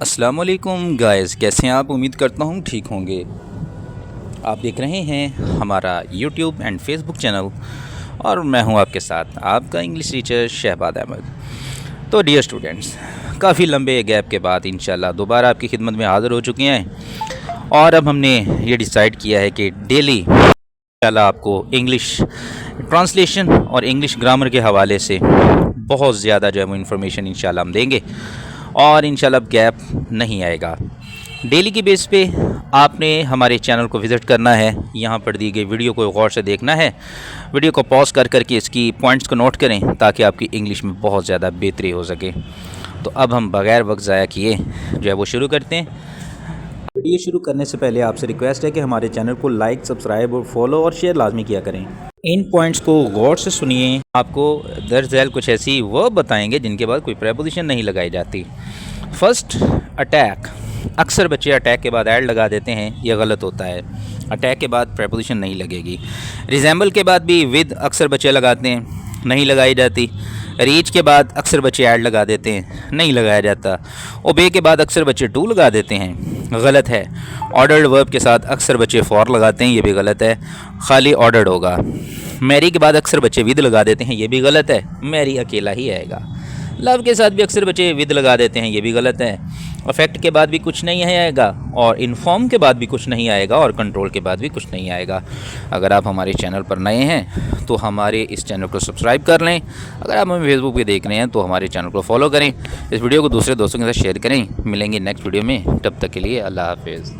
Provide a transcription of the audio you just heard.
السلام علیکم گائز، کیسے ہیں آپ؟ امید کرتا ہوں ٹھیک ہوں گے۔ آپ دیکھ رہے ہیں ہمارا YouTube and Facebook channel, اور میں ہوں آپ کے ساتھ آپ کا انگلش ٹیچر شہباد احمد۔ تو ڈیئر اسٹوڈنٹس، کافی لمبے گیپ کے بعد انشاءاللہ دوبارہ آپ کی خدمت میں حاضر ہو چکے ہیں، اور اب ہم نے یہ ڈیسائیڈ کیا ہے کہ ڈیلی انشاءاللہ آپ کو انگلش ٹرانسلیشن اور انگلش گرامر کے حوالے سے بہت زیادہ جو ہے وہ انفارمیشن انشاءاللہ ہم دیں گے، اور انشاءاللہ اب گیپ نہیں آئے گا۔ ڈیلی کی بیس پہ آپ نے ہمارے چینل کو وزٹ کرنا ہے، یہاں پر دی گئی ویڈیو کو غور سے دیکھنا ہے، ویڈیو کو پاز کر کے اس کی پوائنٹس کو نوٹ کریں تاکہ آپ کی انگلش میں بہت زیادہ بہتری ہو سکے۔ تو اب ہم بغیر وقت ضائع کیے جو ہے وہ شروع کرتے ہیں۔ ویڈیو شروع کرنے سے پہلے آپ سے ریکویسٹ ہے کہ ہمارے چینل کو لائک، سبسکرائب اور فالو اور شیئر لازمی کیا کریں۔ ان پوائنٹس کو غور سے سنیے، آپ کو درج ذیل کچھ ایسی وہ بتائیں گے جن کے بعد کوئی پریپوزیشن نہیں لگائی جاتی۔ First, attack. اکثر بچے اٹیک کے بعد ایڈ لگا دیتے ہیں، یہ غلط ہوتا ہے۔ اٹیک کے بعد پریپوزیشن نہیں لگے گی۔ ریزیمبل کے بعد بھی ود اکثر بچے لگاتے ہیں، نہیں لگائی جاتی۔ ریچ کے بعد اکثر بچے ایڈ لگا دیتے ہیں، نہیں لگایا جاتا۔ اوبے کے بعد اکثر بچے ٹو لگا دیتے ہیں، غلط ہے۔ آرڈرڈ ورب کے ساتھ اکثر بچے فور لگاتے ہیں، یہ بھی غلط ہے، خالی آرڈرڈ ہوگا۔ میری کے بعد اکثر بچے ود لگا دیتے ہیں، یہ بھی غلط ہے، میری اکیلا ہی آئے گا۔ لو کے ساتھ بھی اکثر بچے ود لگا دیتے ہیں، یہ بھی غلط ہے۔ افیکٹ کے بعد بھی کچھ نہیں آئے گا، اور انفارم کے بعد بھی کچھ نہیں آئے گا، اور کنٹرول کے بعد بھی کچھ نہیں آئے گا۔ اگر آپ ہمارے چینل پر نئے ہیں تو ہمارے اس چینل کو سبسکرائب کر لیں۔ اگر آپ ہمیں فیس بک پہ دیکھ رہے ہیں تو ہمارے چینل کو فالو کریں۔ اس ویڈیو کو دوسرے دوستوں کے ساتھ شیئر کریں۔ ملیں گے نیکسٹ ویڈیو میں، تب تک کے لیے اللہ حافظ۔